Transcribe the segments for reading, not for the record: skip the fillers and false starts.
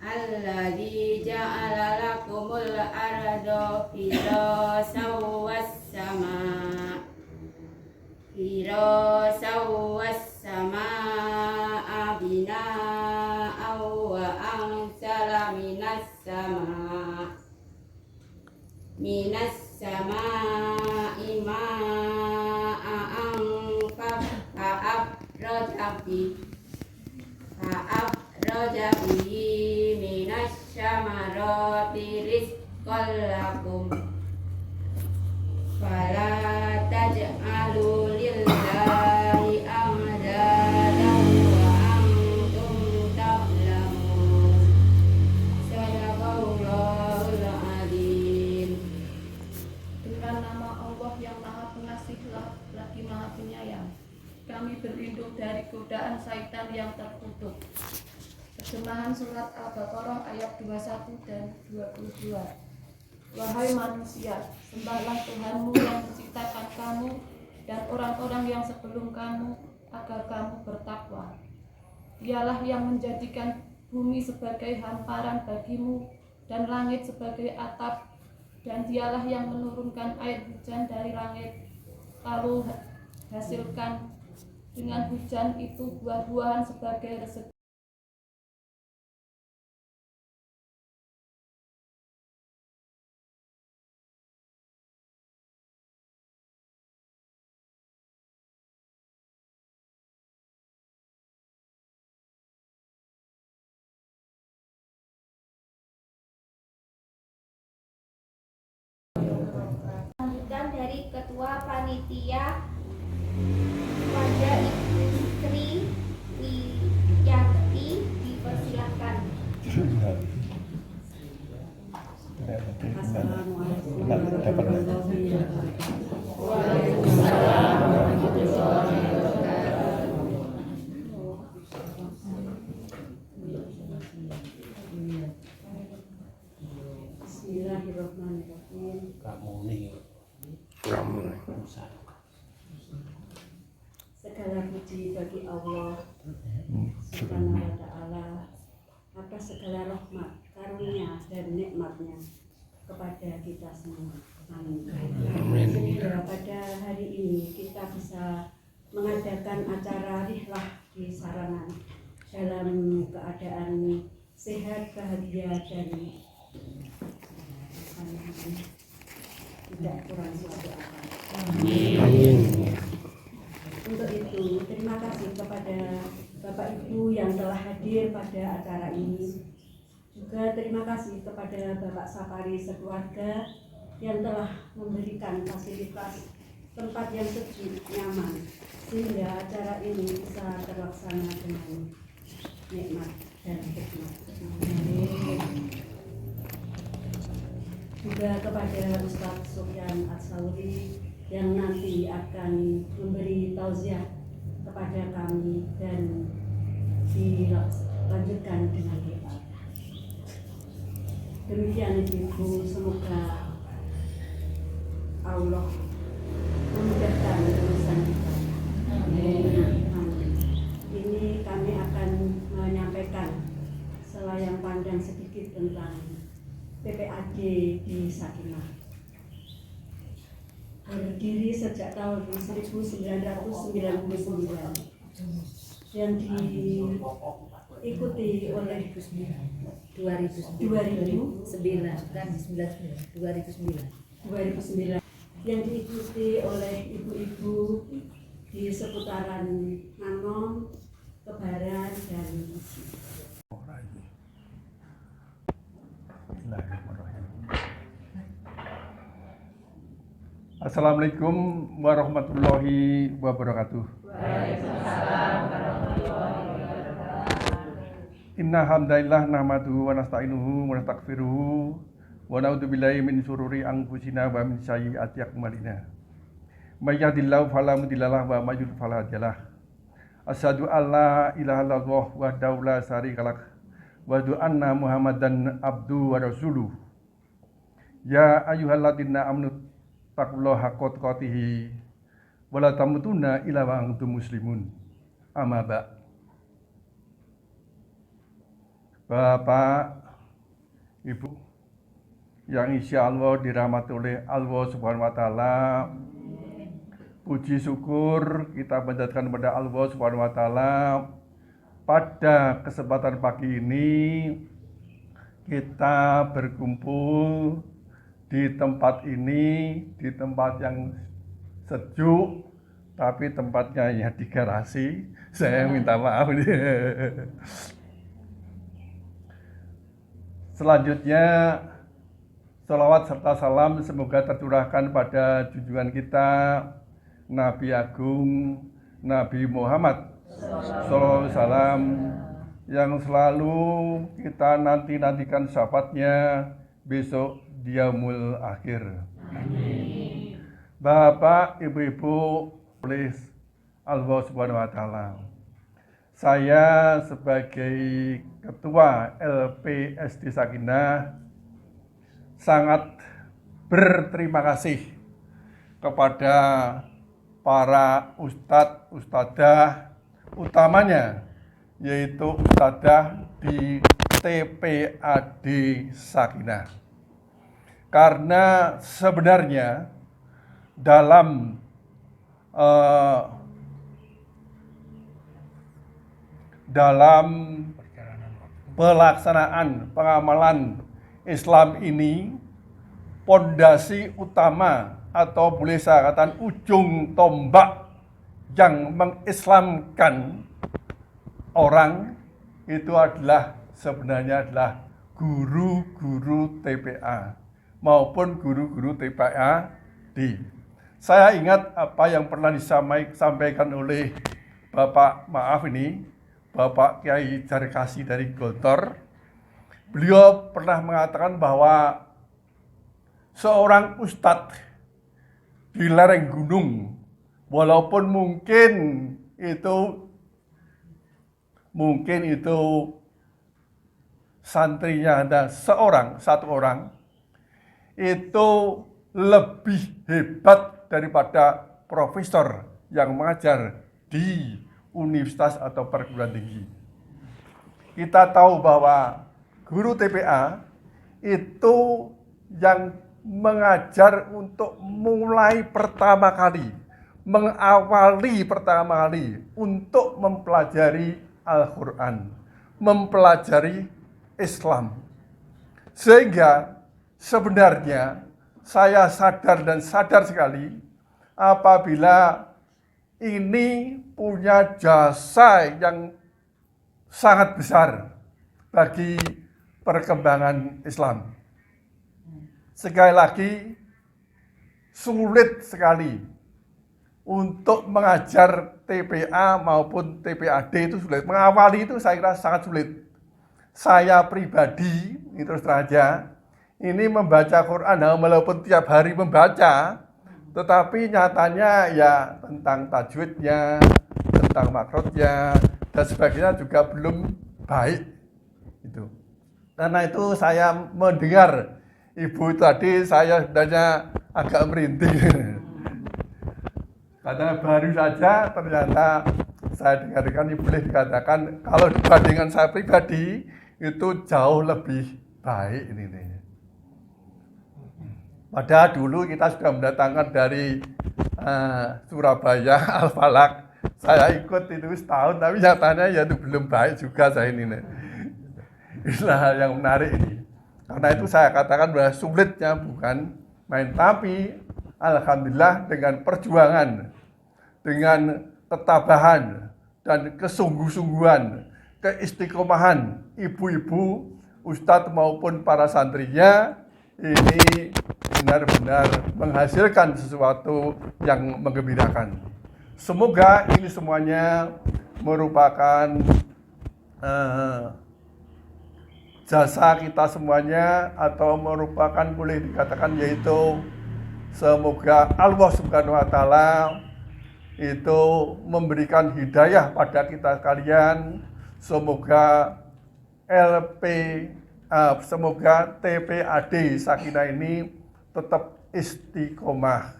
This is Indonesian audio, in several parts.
Alladzi ja'ala lakumul arda firasyan was-samaa bina'an wa anzala minas samaa'i ma'an fa'akhraja bihi minas samarati rizqan lakum fala taj'alu lillahi amdadan wa antum ta'lamun. Sadaqallahul adzim. Dengan nama Allah yang Maha Pengasih lagi Maha Penyayang, kami berlindung dari godaan syaitan yang terkutuk. Terjemahan surat Al-Baqarah ayat 21 dan 22. Wahai manusia, sembahlah Tuhanmu yang menciptakan kamu dan orang-orang yang sebelum kamu agar kamu bertakwa. Dialah yang menjadikan bumi sebagai hamparan bagimu dan langit sebagai atap, dan dialah yang menurunkan air hujan dari langit, lalu hasilkan dengan hujan itu buah-buahan sebagai rezeki. Lanjutan dari Ketua Panitia kepada Ibu Sri Wiyanti dipersilahkan. Assalamualaikum warahmatullahi wabarakatuh. Waalaikumsalam warahmatullahi wabarakatuh. Bismillahirrahmanirrahim. Segala puji bagi Allah Subhanahu wa ta'ala atas segala rahmat, karunia dan nikmatnya kepada kita semua. Amin. Sehingga pada hari ini kita bisa mengadakan acara rihlah di Sarangan dalam keadaan sehat, bahagia dan tidak kurang suatu apa. Amin. Untuk itu, terima kasih kepada Bapak Ibu yang telah hadir pada acara ini. Juga terima kasih kepada Bapak Sapari sekeluarga yang telah memberikan fasilitas tempat yang sejuk, nyaman, sehingga acara ini bisa terlaksana dengan nikmat dan hikmat. Juga kepada Ustadz Sufyan Ats-Tsauri yang nanti akan memberi tausiah kepada kami dan dilanjutkan dengan doa. Demikian Ibu, semoga Allah memudahkan urusan kita. Amin. Ini kami akan menyampaikan selayang pandang sedikit tentang PPAD di Sakinah. Berdiri sejak tahun 1999 yang diikuti oleh 2009 yang diikuti oleh ibu-ibu di seputaran Manom, Kebaran dan Isi. Assalamualaikum warahmatullahi wabarakatuh. Waalaikumsalam warahmatullahi wabarakatuh. Inna hamdalillah nahmaduhu wa nasta'inuhu wa nastaghfiruhu wa na'udzubillahi min syururi anfusina wa min sayyiati a'malina. May yahdihillahu fala mudhillalah wa may yudhlil fala hadiyalah. Asyhadu an la ilaha illallah wahdahu la syarikalah wa asyhadu anna Muhammadan abduhu wa rasuluh. Ya ayyuhalladzina amanu taqullaha haqqa tuqatih wa la tamutunna illa wa antum muslimun. Amma ba'. Bapak, Ibu, yang insya Allah dirahmati oleh Allah Subhanahu wa Ta'ala, puji syukur kita panjatkan kepada Allah Subhanahu wa Ta'ala. Pada kesempatan pagi ini kita berkumpul di tempat ini, di tempat yang sejuk, tapi tempatnya ya di garasi. Saya minta maaf. Selanjutnya, sholawat serta salam semoga tercurahkan pada junjungan kita Nabi Agung Nabi Muhammad Sallallahu Alaihi Wasallam yang selalu kita nantikan syafaatnya besok di yaumul akhir. Amin. Bapak, Ibu-ibu, oleh Allah Subhanahu wa Ta'ala, saya sebagai Ketua LPSD Sakinah sangat berterima kasih kepada para ustadz, ustadzah, utamanya yaitu ustadzah di TPAD Sakinah. Karena sebenarnya dalam pelaksanaan pengamalan Islam ini, pondasi utama atau boleh saya katakan ujung tombak yang mengislamkan orang itu adalah sebenarnya adalah guru-guru TPA maupun guru-guru TPAD. Saya ingat apa yang pernah disampaikan oleh Bapak Bapak Kiai Jarkasi dari Gontor. Beliau pernah mengatakan bahwa seorang ustadz di lereng gunung, walaupun mungkin itu santrinya ada satu orang, itu lebih hebat daripada profesor yang mengajar di universitas atau perguruan tinggi. Kita tahu bahwa guru TPA itu yang mengajar untuk mengawali pertama kali untuk mempelajari Al-Quran, mempelajari Islam. Sehingga sebenarnya saya sadar sekali apabila ini punya jasa yang sangat besar bagi perkembangan Islam. Sekali lagi, sulit sekali untuk mengajar TPA maupun TPAD itu sulit. Mengawali itu saya kira sangat sulit. Saya pribadi, ini terus terang aja, ini membaca Quran, walaupun tiap hari membaca, tetapi nyatanya ya tentang tajwidnya, tentang makrotnya, dan sebagainya juga belum baik. Itu. Karena itu saya mendengar Ibu tadi, saya sebenarnya agak merinding. Karena baru saja ternyata saya dengarkan boleh dikatakan kalau dibandingkan saya pribadi itu jauh lebih baik ini. Padahal dulu kita sudah mendatangkan dari Surabaya Al-Falak. Saya ikut itu setahun, tapi nyatanya ya itu belum baik juga saya ini. Inilah hal yang menarik ini. Karena itu saya katakan bahwa sulitnya bukan main, tapi alhamdulillah dengan perjuangan, dengan ketabahan dan kesungguh-sungguhan, keistiqomahan ibu-ibu, ustadz maupun para santrinya, ini benar-benar menghasilkan sesuatu yang menggembirakan. Semoga ini semuanya merupakan jasa kita semuanya, atau merupakan boleh dikatakan yaitu semoga Allah Subhanahu wa Ta'ala itu memberikan hidayah pada kita sekalian. Semoga semoga TPAD Sakinah ini tetap istiqomah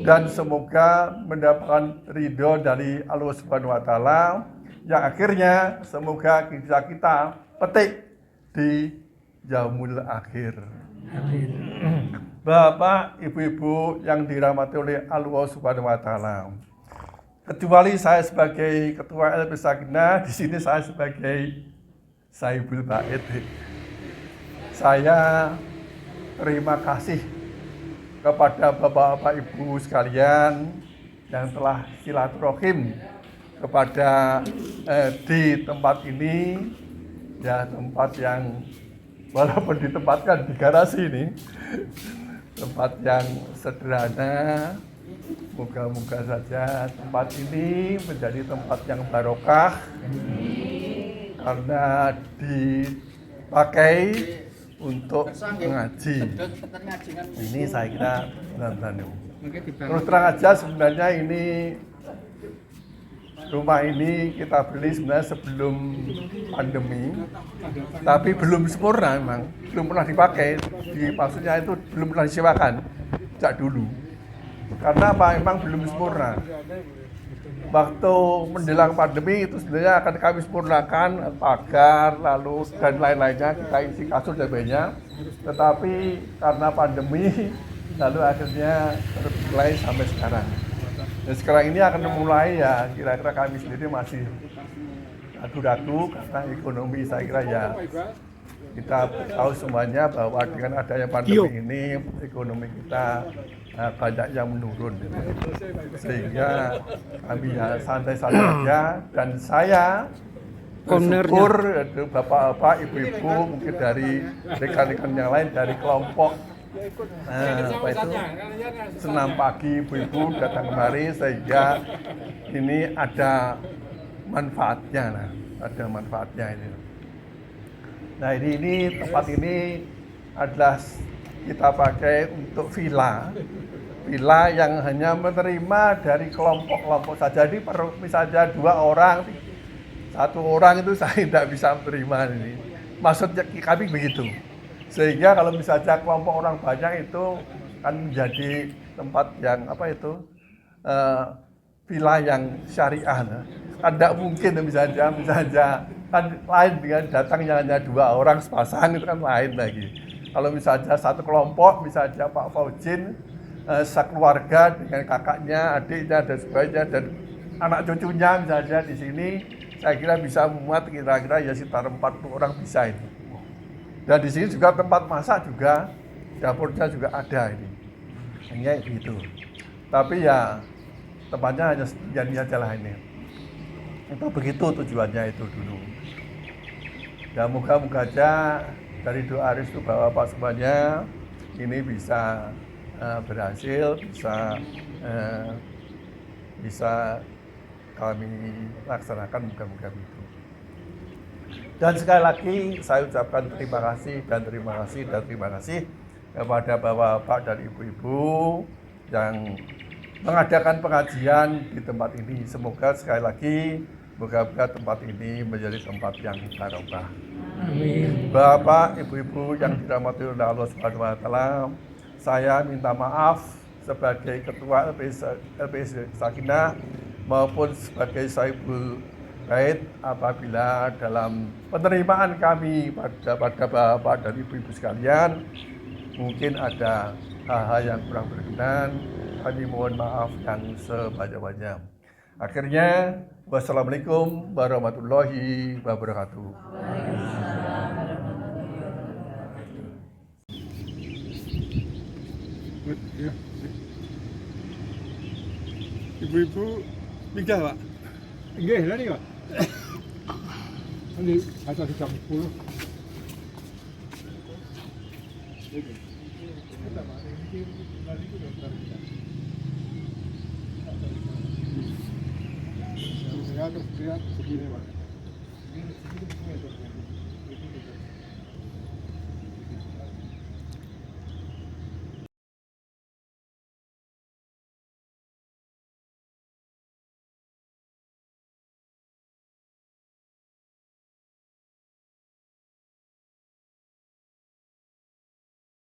dan semoga mendapatkan ridho dari Allah Subhanahu wa Ta'ala, yang akhirnya semoga kita petik di yaumul akhir. Bapak, Ibu-ibu yang dirahmati oleh Allah Subhanahu wa taala. Kecuali saya sebagai ketua LP Sakinah, di sini saya sebagai Saibul Bait. Saya terima kasih kepada Bapak-bapak Ibu sekalian yang telah silaturahim kepada di tempat ini, ya tempat yang walaupun ditempatkan di garasi ini, tempat yang sederhana. Moga-moga saja tempat ini menjadi tempat yang barokah karena dipakai untuk mengaji. Ini saya kira benar-benar. Terus terang aja sebenarnya ini rumah ini kita beli sebenarnya sebelum pandemi, tapi belum sempurna memang, belum pernah dipakai. Maksudnya itu belum pernah disewakan sejak dulu. Karena apa? Memang belum sempurna. Waktu menjelang pandemi itu sebenarnya akan kami sempurnakan pagar, lalu dan lain-lainnya, kita isi kasur dan banyak. Tetapi karena pandemi, lalu akhirnya terpilih sampai sekarang. Dan sekarang ini akan memulai ya, kira-kira kami sendiri masih ragu-ragu karena ekonomi saya kira ya. Kita tahu semuanya bahwa dengan adanya pandemi ini ekonomi kita banyak yang menurun, sehingga kami ya santai-santai saja, dan saya bersyukur bapak-bapak, ibu-ibu mungkin dari rekan-rekan yang lain dari kelompok apa itu senam pagi ibu-ibu datang kemari, sehingga ini ada manfaatnya, ada manfaatnya ini. Nah ini tempat ini adalah kita pakai untuk villa yang hanya menerima dari kelompok-kelompok saja. Jadi misalnya 2 orang, 1 orang itu saya tidak bisa menerima ini. Maksudnya kami begitu. Sehingga kalau misalnya kelompok orang banyak itu kan menjadi tempat yang apa itu villa yang syariah. Kan tidak mungkin misalnya kan lain dengan datangnya hanya 2 orang sepasang, itu kan lain lagi. Kalau misalnya satu kelompok, misalnya Pak Fauzin, sekeluarga dengan kakaknya, adiknya dan sebagainya dan anak cucunya misalnya di sini, saya kira bisa memuat kira-kira ya sekitar 40 orang bisa ini. Dan di sini juga tempat masak juga, dapurnya juga ada ini. Hanya gitu. Tapi ya tempatnya hanya sekian saja lah ini. Itu begitu tujuannya itu dulu. Dan moga-moga aja dari doa restu Bapak semuanya ini bisa berhasil, bisa kami laksanakan, moga-moga begitu. Dan sekali lagi saya ucapkan terima kasih kepada Bapak-bapak dan Ibu-ibu yang mengadakan pengajian di tempat ini. Semoga sekali lagi moga-moga tempat ini menjadi tempat yang barokah. Amin. Bapak, Ibu-ibu yang dirahmati oleh Allah Subhanahu wa taala, saya minta maaf sebagai ketua LPS Sakinah maupun sebagai Saibul Bait apabila dalam penerimaan kami pada Bapak dan Ibu-ibu sekalian mungkin ada hal-hal yang kurang berkenan. Kami mohon maaf yang sebanyak-banyaknya. Akhirnya, wassalamualaikum warahmatullahi wabarakatuh. Ibu-ibu tinggal, Pak? Nggih, lha niki, Pak. Ini ada di jam 10. Ya, terus dia segini, Pak.